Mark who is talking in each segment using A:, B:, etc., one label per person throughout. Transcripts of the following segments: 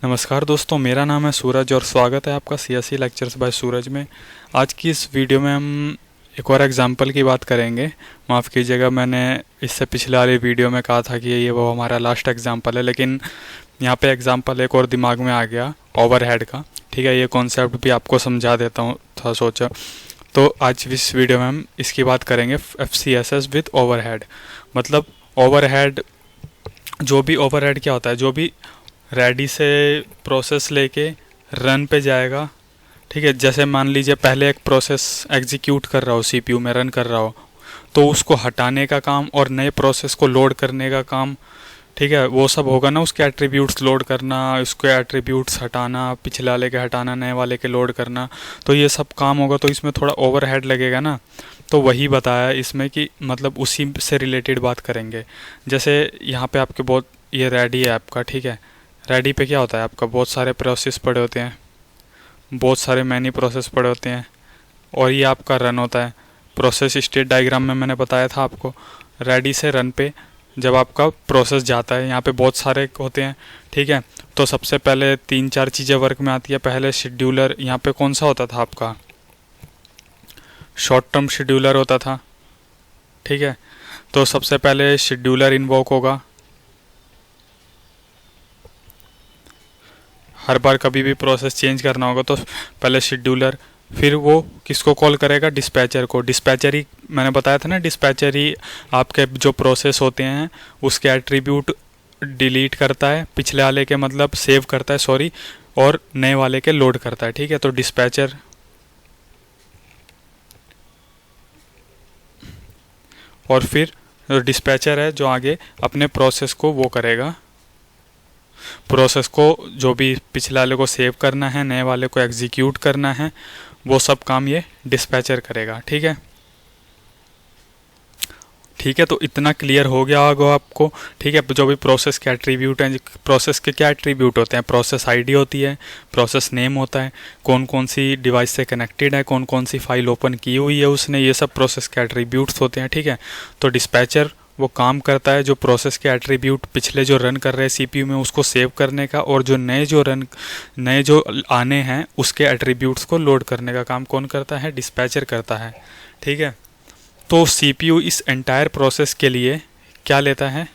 A: नमस्कार दोस्तों, मेरा नाम है सूरज और स्वागत है आपका सीएसई लेक्चर्स बाय सूरज में। आज की इस वीडियो में हम एक और एग्जाम्पल की बात करेंगे। माफ़ कीजिएगा, मैंने इससे पिछले वाली वीडियो में कहा था कि ये वो हमारा लास्ट एग्जाम्पल है, लेकिन यहाँ पे एग्जाम्पल एक और दिमाग में आ गया ओवरहेड का। ठीक है, ये कॉन्सेप्ट भी आपको समझा देता हूँ, था सोचा। तो आज इस वीडियो में हम इसकी बात करेंगे FCSS विद ओवरहेड। मतलब ओवरहेड, जो भी ओवरहेड क्या होता है, जो भी रेडी से प्रोसेस लेके रन पे जाएगा। ठीक है, जैसे मान लीजिए पहले एक प्रोसेस एग्जीक्यूट कर रहा हो, सीपीयू में रन कर रहा हो, तो उसको हटाने का काम और नए प्रोसेस को लोड करने का काम, ठीक है, वो सब होगा ना। उसके एट्रीब्यूट्स लोड करना, उसके एट्रीब्यूट्स हटाना, पिछले वाले के हटाना, नए वाले के लोड करना, तो ये सब काम होगा। तो इसमें थोड़ा ओवरहेड लगेगा ना, तो वही बताया इसमें कि मतलब उसी से रिलेटेड बात करेंगे। जैसे यहाँ पे आपके बहुत ये रेडी है आपका, ठीक है। रेडी पे क्या होता है, आपका बहुत सारे प्रोसेस पड़े होते हैं, बहुत सारे मैनी प्रोसेस पड़े होते हैं, और ये आपका रन होता है। प्रोसेस स्टेट डायग्राम में मैंने बताया था आपको, रेडी से रन पे जब आपका प्रोसेस जाता है, यहाँ पे बहुत सारे होते हैं। ठीक है, तो सबसे पहले 3-4 चीज़ें वर्क में आती है। पहले शेड्यूलर, यहाँ पे कौन सा होता था आपका, शॉर्ट टर्म शेड्यूलर होता था। ठीक है, तो सबसे पहले शेड्यूलर इन्वोक होगा। हर बार कभी भी प्रोसेस चेंज करना होगा तो पहले शेड्यूलर, फिर वो किसको कॉल करेगा, डिस्पैचर को। डिस्पैचर ही मैंने बताया था ना, डिस्पैचर ही आपके जो प्रोसेस होते हैं उसके एट्रीब्यूट डिलीट करता है, पिछले वाले के मतलब सेव करता है, सॉरी, और नए वाले के लोड करता है। ठीक है, तो डिस्पैचर, और फिर डिस्पैचर है जो आगे अपने प्रोसेस को वो करेगा, प्रोसेस को जो भी पिछले वाले को सेव करना है, नए वाले को एग्जीक्यूट करना है, वो सब काम ये डिस्पैचर करेगा। ठीक है, ठीक है, तो इतना क्लियर हो गया होगा आपको। ठीक है, जो भी प्रोसेस के एट्रीब्यूट हैं, प्रोसेस के क्या एट्रीब्यूट होते हैं, प्रोसेस आईडी होती है, प्रोसेस नेम होता है, कौन कौन सी डिवाइस से कनेक्टेड है, कौन कौन सी फाइल ओपन की हुई है उसने, ये सब प्रोसेस के एट्रीब्यूट्स होते हैं। ठीक है, तो डिस्पैचर वो काम करता है जो प्रोसेस के एट्रीब्यूट पिछले जो रन कर रहे हैं सीपीयू में उसको सेव करने का, और जो नए जो आने हैं उसके एट्रीब्यूट्स को लोड करने का काम कौन करता है, डिस्पैचर करता है। ठीक है, तो सीपीयू इस एंटायर प्रोसेस के लिए क्या लेता है,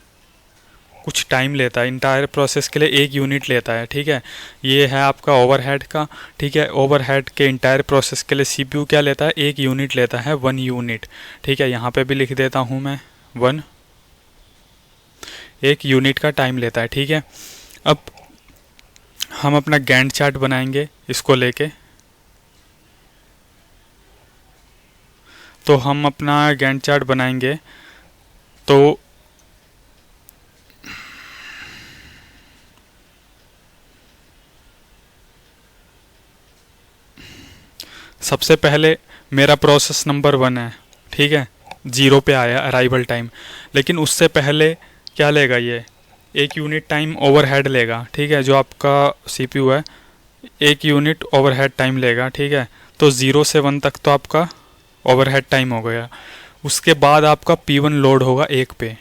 A: कुछ टाइम लेता है। इंटायर प्रोसेस के लिए 1 यूनिट लेता है। ठीक है, ये है आपका ओवरहेड का। ठीक है, ओवरहेड के इंटायर प्रोसेस के लिए सीपीयू क्या लेता है, 1 यूनिट लेता है, 1 यूनिट। ठीक है, यहाँ पे भी लिख देता हूँ मैं 1 यूनिट का टाइम लेता है। ठीक है, अब हम अपना गैंट चार्ट बनाएंगे इसको लेके। तो हम अपना गैंट चार्ट बनाएंगे, तो सबसे पहले मेरा प्रोसेस नंबर 1 है। ठीक है, 0 पे आया अराइवल टाइम, लेकिन उससे पहले क्या लेगा, ये 1 यूनिट टाइम ओवरहेड लेगा। ठीक है, जो आपका सीपीयू है 1 यूनिट ओवरहेड टाइम लेगा। ठीक है, तो 0 से 1 तक तो आपका ओवरहेड टाइम हो गया। उसके बाद आपका P1 लोड होगा 1 पे।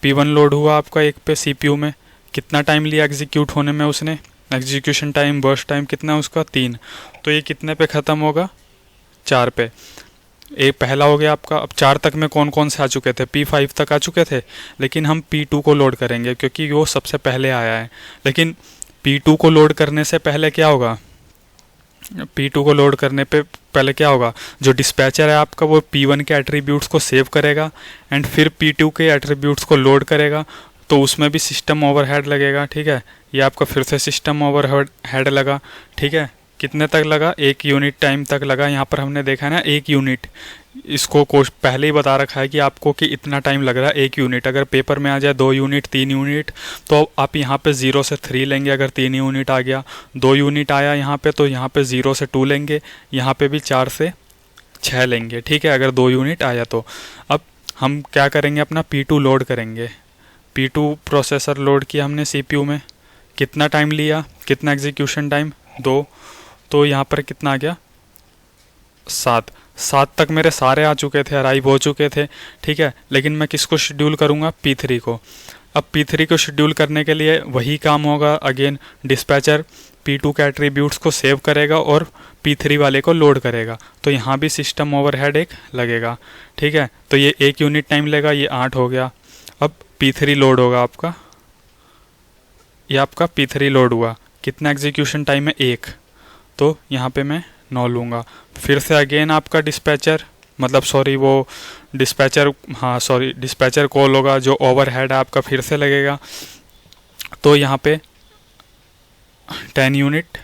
A: P1 लोड हुआ आपका 1 पे सीपीयू में, कितना टाइम लिया एग्जीक्यूट होने में उसने, एग्जीक्यूशन टाइम, बर्स्ट टाइम कितना है उसका, 3। तो ये कितने पे ख़त्म होगा, 4 पे। एक पहला हो गया आपका। अब 4 तक में कौन कौन से आ चुके थे, P5 तक आ चुके थे, लेकिन हम P2 को लोड करेंगे क्योंकि वो सबसे पहले आया है। लेकिन P2 को लोड करने से पहले क्या होगा, P2 को लोड करने पे पहले क्या होगा, जो डिस्पैचर है आपका वो P1 के एट्रीब्यूट्स को सेव करेगा एंड फिर P2 के एट्रीब्यूट्स को लोड करेगा, तो उसमें भी सिस्टम ओवरहेड लगेगा। ठीक है, ये आपका फिर से सिस्टम ओवरहेड लगा। ठीक है, कितने तक लगा, 1 यूनिट टाइम तक लगा। यहाँ पर हमने देखा है ना 1 यूनिट, इसको पहले ही बता रखा है कि आपको कि इतना टाइम लग रहा है 1 यूनिट। अगर पेपर में आ जाए 2 यूनिट, 3 यूनिट, तो आप यहाँ पे 0 से 3 लेंगे। अगर 3 यूनिट आ गया, 2 यूनिट आया यहाँ पे, तो यहाँ पे 0 से 2 लेंगे, यहाँ पे भी 4 से 6 लेंगे। ठीक है, अगर 2 यूनिट आया तो। अब हम क्या करेंगे, अपना P2 लोड करेंगे। P2 प्रोसेसर लोड किया हमने सीपीयू में, कितना टाइम लिया, कितना एग्जीक्यूशन टाइम, 2। तो यहाँ पर कितना आ गया, 7 तक मेरे सारे आ चुके थे, अराइव हो चुके थे। ठीक है, लेकिन मैं किसको शेड्यूल करूँगा, P3 को। अब P3 को शेड्यूल करने के लिए वही काम होगा अगेन, डिस्पैचर P2 के एट्रीब्यूट्स को सेव करेगा और P3 वाले को लोड करेगा, तो यहाँ भी सिस्टम ओवरहेड एक लगेगा। ठीक है, तो ये 1 यूनिट टाइम लेगा, ये 8 हो गया। अब P3 लोड होगा आपका, ये आपका P3 लोड हुआ, कितना एग्जीक्यूशन टाइम है 1, तो यहाँ पे मैं 9 लूँगा। फिर से अगेन आपका डिस्पैचर मतलब सॉरी वो डिस्पैचर हाँ सॉरी डिस्पैचर कॉल होगा, जो ओवरहेड है आपका फिर से लगेगा, तो यहाँ पे 10 यूनिट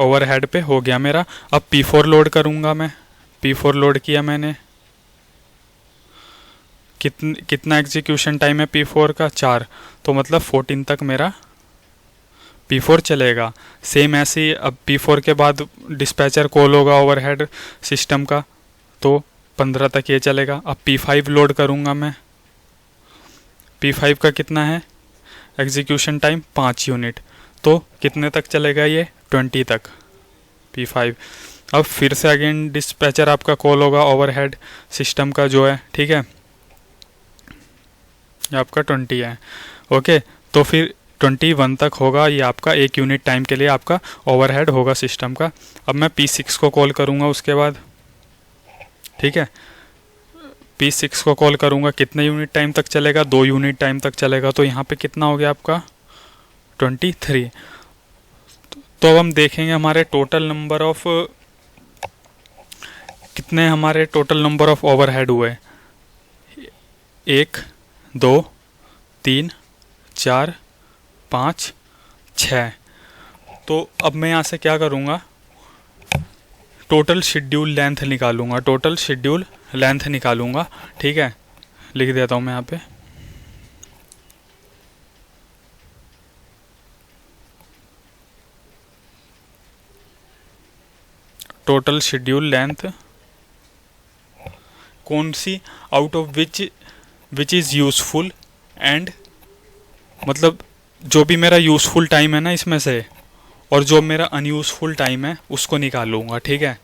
A: ओवरहेड पे हो गया मेरा। अब P4 लोड करूँगा मैं, P4 लोड किया मैंने, कितना एग्जीक्यूशन टाइम है P4 का 4, तो मतलब 14 तक मेरा P4 चलेगा। सेम ऐसे ही अब P4 के बाद डिस्पैचर कॉल होगा ओवरहेड सिस्टम का, तो 15 तक ये चलेगा। अब P5 लोड करूँगा मैं, P5 का कितना है एग्जीक्यूशन टाइम 5 यूनिट, तो कितने तक चलेगा ये 20 तक P5। अब फिर से अगेन डिस्पैचर आपका कॉल होगा ओवरहेड सिस्टम का जो है, ठीक है, ये आपका 20 है। ओके, तो फिर 21 तक होगा ये आपका 1 यूनिट टाइम के लिए आपका ओवरहेड होगा सिस्टम का। अब मैं P6 को कॉल करूँगा उसके बाद, ठीक है, P6 को कॉल करूँगा, कितने यूनिट टाइम तक चलेगा 2 यूनिट टाइम तक चलेगा, तो यहाँ पे कितना हो गया आपका 23। तो अब हम देखेंगे हमारे टोटल नंबर ऑफ कितने हमारे टोटल नंबर ऑफ ओवरहेड हुए, 1 2 3 4 5 6। तो अब मैं यहाँ से क्या करूँगा, टोटल शेड्यूल लेंथ निकालूंगा, टोटल शेड्यूल लेंथ निकालूंगा। ठीक है, लिख देता हूँ मैं यहाँ पे, टोटल शेड्यूल लेंथ कौन सी, out of which is useful and, मतलब जो भी मेरा यूज़फुल टाइम है ना इसमें से, और जो मेरा अनयूज़फुल टाइम है उसको निकालूंगा। ठीक है,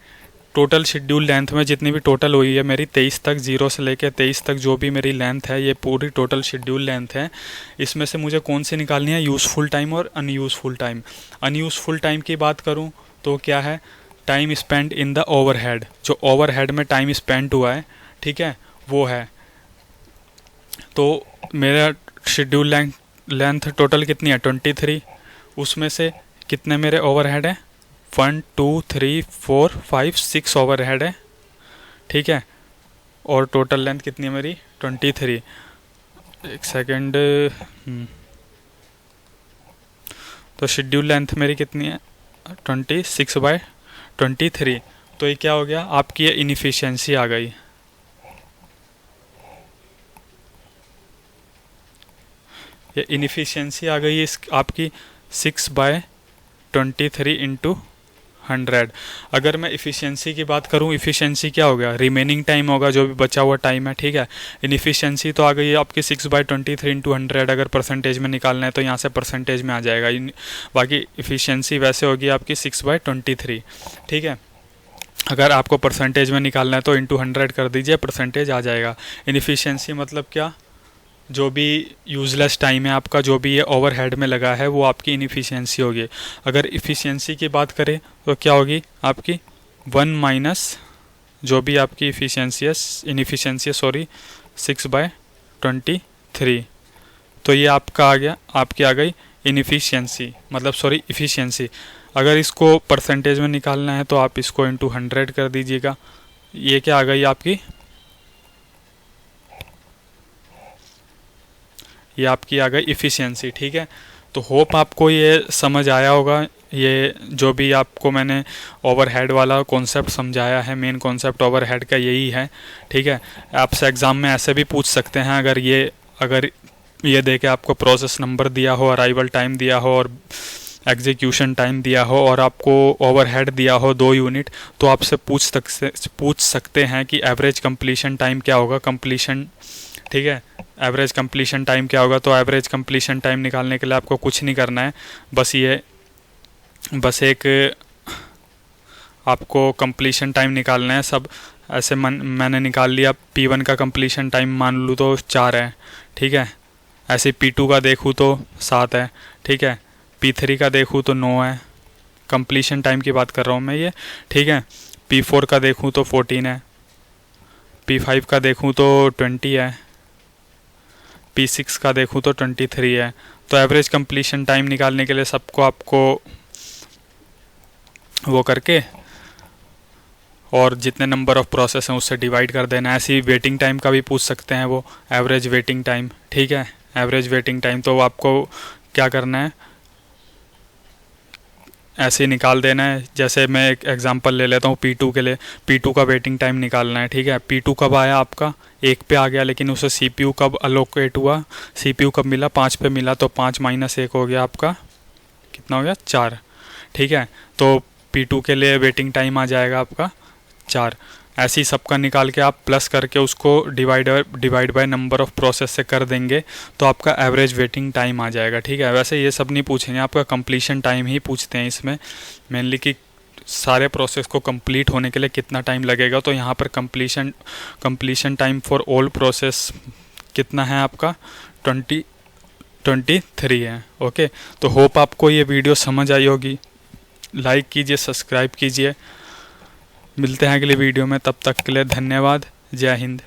A: टोटल शेड्यूल लेंथ में जितनी भी टोटल हुई है मेरी 23 तक, 0 से लेकर 23 तक जो भी मेरी लेंथ है, ये पूरी टोटल शेड्यूल लेंथ है। इसमें से मुझे कौन सी निकालनी है, यूज़फुल टाइम और अनयूज़फुल टाइम। अनयूज़फुल टाइम की बात करूँ तो क्या है, time spend in the overhead, जो ओवरहेड में टाइम स्पेंड हुआ है, ठीक है, वो है। तो मेरा शेड्यूल लेंथ टोटल कितनी है 23, उसमें से कितने मेरे ओवरहेड है 1 2 3 4 5 6 ओवरहेड है। ठीक है, और टोटल लेंथ कितनी है मेरी 23। एक सेकेंड, तो शेड्यूल लेंथ मेरी कितनी है 26/23। तो ये क्या हो गया, आपकी ये इनफिशिएंसी आ गई। ये इनफिशिएंसी आ गई इस आपकी 6/23 इंटू 100। अगर मैं इफ़िशियंसी की बात करूं, इफ़िशियंसी क्या हो गया, रिमेनिंग टाइम होगा, जो भी बचा हुआ टाइम है। ठीक है, इनफिशियंसी तो आ गई है आपकी 6/23 इंटू 100। अगर परसेंटेज में निकालना है तो यहाँ से परसेंटेज में आ जाएगा, बाकी इफ़िशियंसी वैसे होगी आपकी 6/23। ठीक है, अगर आपको परसेंटेज में निकालना है तो इंटू 100 कर दीजिए, परसेंटेज आ जाएगा। इनफिशियंसी मतलब क्या, जो भी यूज़लेस टाइम है आपका, जो भी ये ओवरहेड में लगा है, वो आपकी इनफिशियंसी होगी। अगर इफ़िशियंसी की बात करें तो क्या होगी आपकी 1 माइनस जो भी आपकी इनफिशियंसी है 6/23। तो ये आपका आ गया, आपकी आ गई इनफिशियंसी, मतलब इफ़िशियंसी। अगर इसको परसेंटेज में निकालना है तो आप इसको इंटू 100 कर दीजिएगा। ये क्या आ गई आपकी, ये आपकी आ गई इफ़िशियंसी। ठीक है, तो होप आपको ये समझ आया होगा, ये जो भी आपको मैंने ओवरहेड वाला कॉन्सेप्ट समझाया है, मेन कॉन्सेप्ट ओवरहेड का यही है। ठीक है, आपसे एग्ज़ाम में ऐसे भी पूछ सकते हैं, अगर ये दे के आपको प्रोसेस नंबर दिया हो, अराइवल टाइम दिया हो और एग्जीक्यूशन टाइम दिया हो, और आपको ओवरहेड दिया हो 2 यूनिट, तो आपसे पूछ सकते हैं कि एवरेज कंप्लीशन टाइम क्या होगा, कंप्लीशन। ठीक है, एवरेज कंप्लीशन टाइम क्या होगा। तो एवरेज कंप्लीशन टाइम निकालने के लिए आपको कुछ नहीं करना है, बस एक आपको कंप्लीशन टाइम निकालना है। सब ऐसे मैंने निकाल लिया, P1 का कंप्लीशन टाइम मान लूँ तो 4 है। ठीक है, ऐसे P2 का देखूँ तो 7 है, ठीक है। P3 का देखूँ तो 9 है, कंप्लीशन टाइम की बात कर रहा हूँ मैं ये, ठीक है। P4 का देखूँ तो 14 है, P5 का देखूँ तो 20 है, P6 का देखूँ तो 23 है। तो एवरेज कंप्लीशन टाइम निकालने के लिए सबको आपको वो करके और जितने नंबर ऑफ प्रोसेस हैं उससे डिवाइड कर देना है। ऐसे ही वेटिंग टाइम का भी पूछ सकते हैं वो, एवरेज वेटिंग टाइम, ठीक है। एवरेज वेटिंग टाइम तो आपको क्या करना है, ऐसे ही निकाल देना है। जैसे मैं एक एग्जांपल ले लेता हूँ P2 के लिए, P2 का वेटिंग टाइम निकालना है, ठीक है। P2 कब आया आपका, 1 पे आ गया, लेकिन उसे CPU कब अलोकेट हुआ, CPU कब मिला, 5 पे मिला, तो 5 माइनस 1 हो गया आपका, कितना हो गया, 4, ठीक है। तो P2 के लिए वेटिंग टाइम आ जाएगा आपका 4। ऐसे ही सबका निकाल के आप प्लस करके उसको divide by number of process से कर देंगे तो आपका एवरेज वेटिंग टाइम आ जाएगा, ठीक है। वैसे ये सब नहीं पूछेंगे, आपका कंप्लीशन टाइम ही पूछते हैं इसमें मेनली, कि सारे प्रोसेस को कंप्लीट होने के लिए कितना टाइम लगेगा। तो यहाँ पर completion time for all process कितना है आपका, 23 है, ओके। तो होप आपको ये वीडियो समझ आई होगी। लाइक कीजिए, सब्सक्राइब कीजिए। मिलते हैं अगले वीडियो में, तब तक के लिए धन्यवाद। जय हिंद।